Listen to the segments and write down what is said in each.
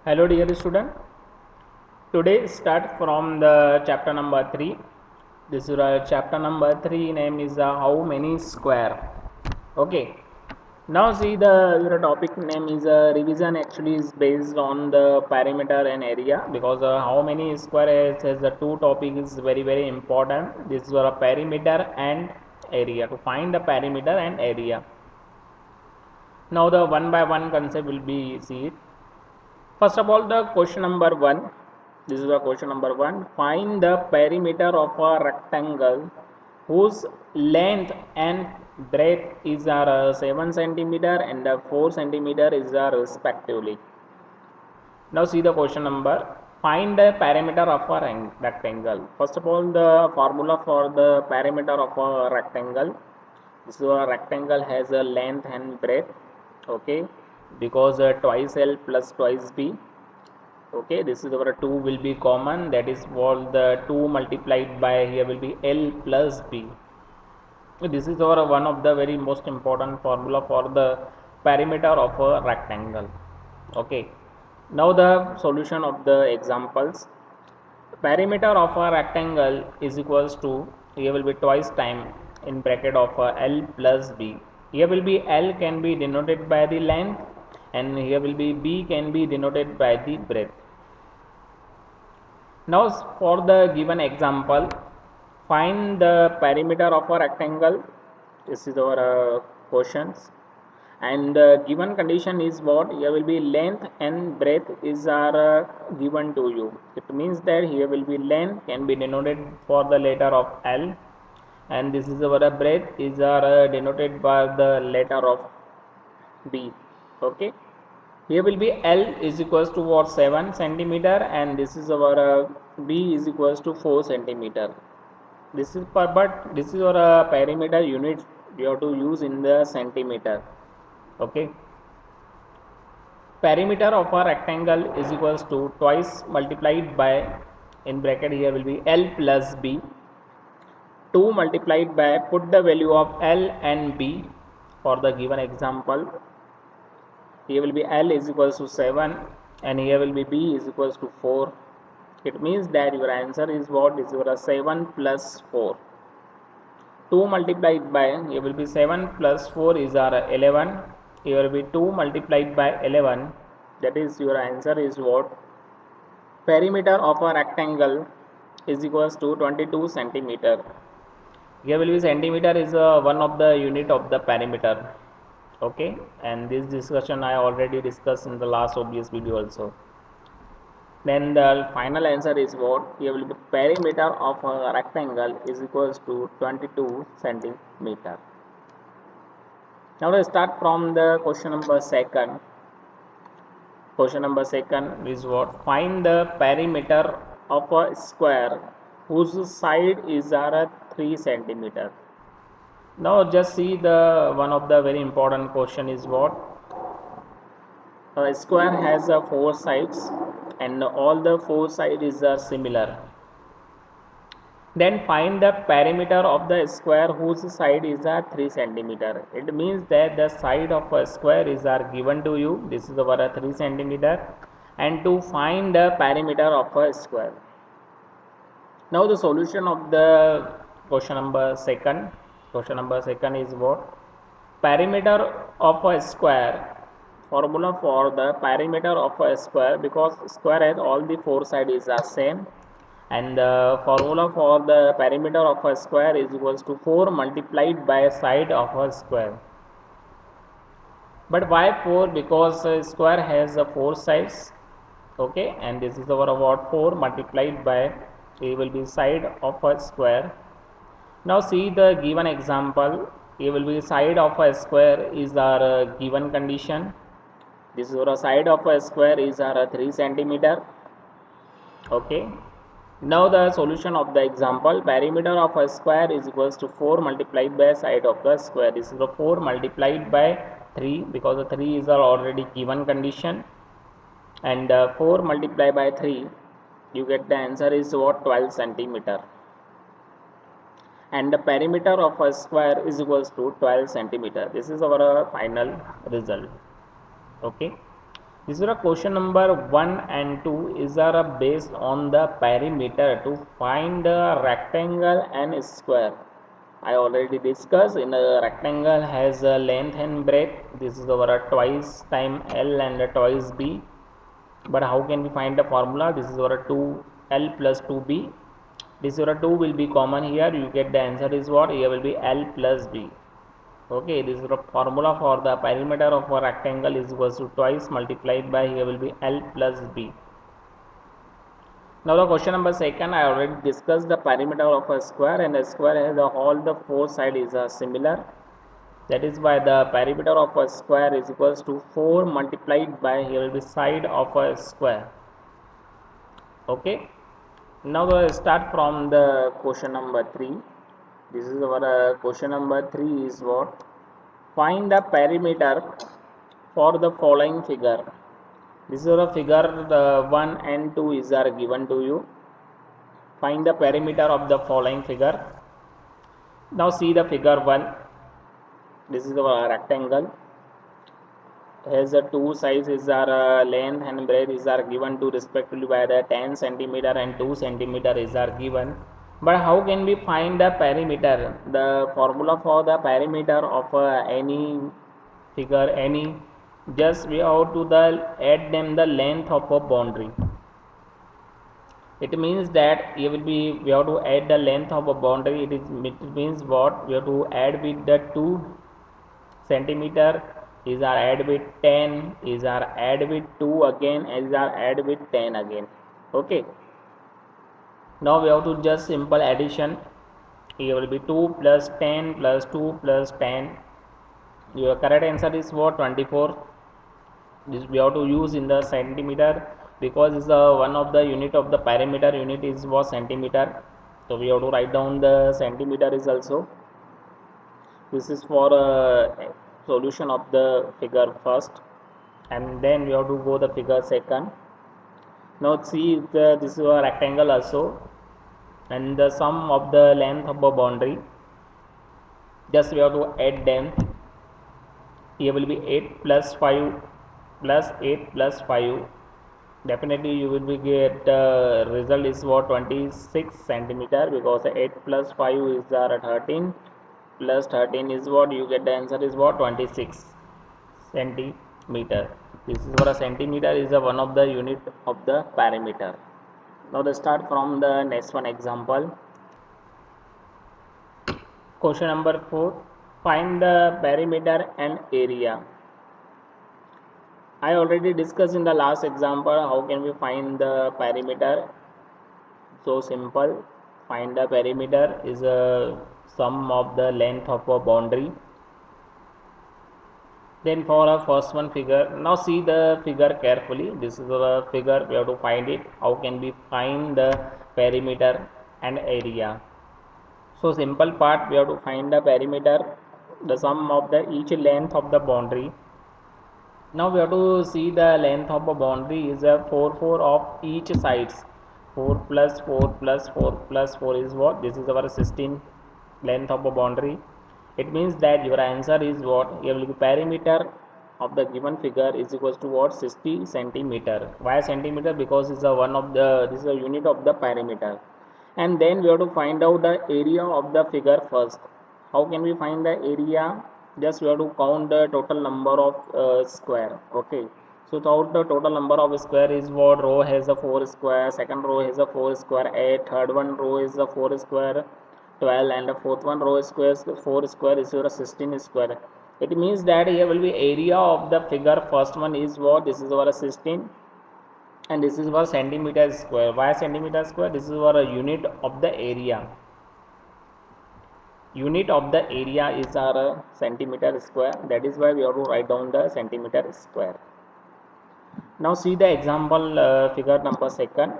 Hello dear student. Today start from the chapter number 3. This is chapter number 3 name is how many square. Okay. Now see the your topic name is revision actually is based on the perimeter and area because how many square as the two topic is very important. This is a perimeter and area to find the perimeter and area. Now the one by one concept will be see it. First of all, the question number 1. This is the question number 1. Find the perimeter of a rectangle whose length and breadth is 7 centimeter and 4 centimeter is respectively. Now see the question number. Find the perimeter of a rectangle. First of all, the formula for the perimeter of a rectangle. This is a rectangle has a length and breadth. Okay, because twice L plus twice B. Okay, this is our 2 will be common, that is what the 2 multiplied by here will be L plus B. This is our one of the very most important formula for the perimeter of a rectangle. Okay, now the solution of the examples. Perimeter of a rectangle is equals to, here will be twice time in bracket of L plus B. Here will be L can be denoted by the length and here will be B can be denoted by the breadth. Now for the given example, find the perimeter of a rectangle. This is our questions, and the given condition is what? Here will be length and breadth is are given to you. It means that here will be length can be denoted for the letter of L, and this is our breadth is are denoted by the letter of B. Okay. Here will be L is equals to what? 7 centimeter, and this is our B is equals to 4 centimeter. This is but this is our perimeter unit we have to use in the centimeter. Okay. Perimeter of a rectangle is equals to twice multiplied by, in bracket here will be L plus B, 2 multiplied by, put the value of L and B for the given example. Here will be L is equals to 7 and here will be B is equals to 4. It means that your answer is what? Is your 7 plus 4. 2 multiplied by, here will be 7 plus 4 is our 11. Here will be 2 multiplied by 11. That is your answer is what? Perimeter of a rectangle is equals to 22 centimeter. Here will be centimeter is one of the unit of the perimeter. Okay, and this discussion I already discussed in the last obvious video also. Then the final answer is what? Here will be perimeter of a rectangle is equals to 22 centimeter. Now let's start from the question number 2. Question number 2 is what? Find the perimeter of a square whose side is 3 centimeter. Now just see the one of the very important question is what? A square has 4 sides and all the 4 sides are similar. Then find the perimeter of the square whose side is 3 centimeter. It means that the side of a square is given to you. This is our 3 centimeter, and to find the perimeter of a square. Now the solution of the question number 2. Question number 2 is what? Perimeter of a square. Formula for the perimeter of a square, because square has all the 4 sides are same, and the formula for the perimeter of a square is equals to 4 multiplied by side of a square. But why 4? Because a square has 4 sides. Okay, and this is our what? 4 multiplied by, it will be side of a square. Now see the given example. It will be side of a square is our given condition. This is our side of a square is our 3 centimeter. Okay. Now the solution of the example, perimeter of a square is equals to 4 multiplied by side of the square. This is the 4 multiplied by 3 because the 3 is our already given condition, and 4 multiplied by 3, you get the answer is what? 12 centimeter. And the perimeter of a square is equals to 12 centimeter. This is our final result. Okay. This is a question number 1 and 2 is are based on the perimeter to find the rectangle and square. I already discussed in a rectangle has a length and breadth. This is our twice time L and twice B. But how can we find the formula? This is our 2L plus 2B. This is our 2 will be common here. You get the answer is what? Here will be L plus B. Okay, this is the formula for the perimeter of a rectangle is equals to twice multiplied by here will be L plus B. Now the question number second, I already discussed the perimeter of a square, and a square has all the four sides is similar. That is why the perimeter of a square is equals to 4 multiplied by here will be side of a square. Okay. Now we start from the question number 3. This is our question number 3 is what? Find the perimeter for the following figure. This is a figure 1 and 2 is are given to you. Find the perimeter of the following figure. Now see the figure 1. This is a rectangle. Has a two sides is our length and breadth is are given to respectively by the 10 centimeter and 2 centimeter is are given. But how can we find the perimeter? The formula for the perimeter of any figure, any, just we have to add them the length of a boundary. It means that we have to add the length of a boundary. It means what? We have to add with the 2 centimeter is our add with 10 is our add with 2 again is our add with 10 again. Okay, now we have to just simple addition. Here will be 2 plus 10 plus 2 plus 10. Your correct answer is what? 24. This we have to use in the centimeter because it's one of the unit of the perimeter unit is what? Centimeter. So we have to write down the centimeter is also. This is for solution of the figure first, and then we have to go the figure second. Now see this is a rectangle also, and the sum of the length of a boundary, just we have to add them. Here will be 8 plus 5 plus 8 plus 5. Definitely you will be get result is what? 26 centimeter, because 8 plus 5 is 13 plus 13 is what? You get the answer is what? 26 centimeter. This is what a centimeter is one of the unit of the perimeter. Now let's start from the next one example. Question number 4. Find the perimeter and area. I already discussed in the last example how can we find the perimeter. So simple. Find the perimeter is a sum of the length of a boundary. Then for our first one figure, now see the figure carefully. This is a figure, we have to find it. How can we find the perimeter and area? So simple part, we have to find the perimeter, the sum of the each length of the boundary. Now we have to see the length of a boundary is a 4 of each sides. 4 plus 4 plus 4 plus 4 is what? This is our 16 length of a boundary. It means that your answer is what? Here will be perimeter of the given figure is equals to what? 60 centimeter. Why centimeter? Because it's a one of the, this is a unit of the perimeter. And then we have to find out the area of the figure first. How can we find the area? Just we have to count the total number of square. Okay, so the total number of square is what? Row has a 4 square, second row has a 4 square 8, third one row is a 4 square 12, and the fourth one row square 4 square is your 16 square. It means that here will be area of the figure first one is what? This is our 16, and this is our centimeter square. Why centimeter square? This is our unit of the area. Unit of the area is our centimeter square. That is why we have to write down the centimeter square. Now see the example figure number second.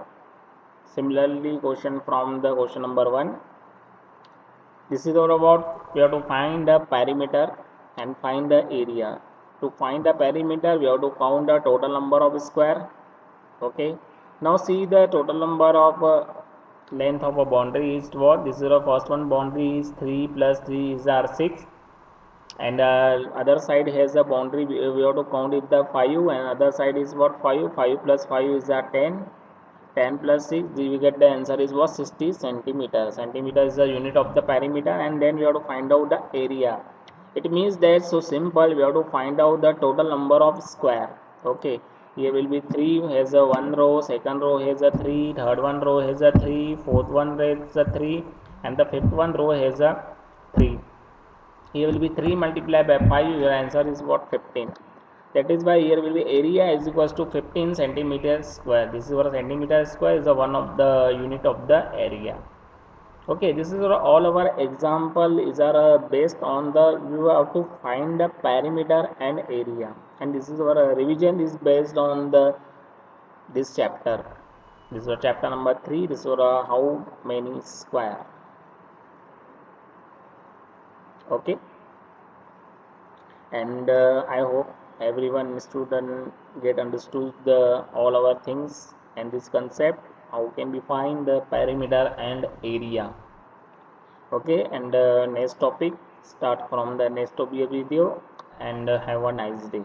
Similarly, question from the question number 1. This is all about we have to find the perimeter and find the area. To find the perimeter, we have to count the total number of square. Okay. Now see the total number of length of a boundary is what? This is the first one boundary is 3 plus 3 is our 6. and other side has a boundary. We have to count if the 5, and other side is what, 5 plus 5 is a 10, 10 plus 6, we get the answer is what, 60 centimeters. Centimeter is the unit of the perimeter. And then we have to find out the area. It means that so simple, we have to find out the total number of square. Okay, here will be 3 has a 1 row, second row has a 3, third one row has a 3, fourth one has a 3, and the fifth one row has a 3. Here will be 3 multiplied by 5, your answer is what, 15. That is why here will be area is equals to 15 centimeters square. This is what centimeter square is the one of the unit of the area. Okay, this is all our example is are based on the, you have to find the perimeter and area, and this is our revision is based on the this chapter. This is chapter number 3. This is how many square. Okay, and I hope everyone student get understood the all our things and this concept how can we find the perimeter and area. Okay, and next topic start from the next video, and have a nice day.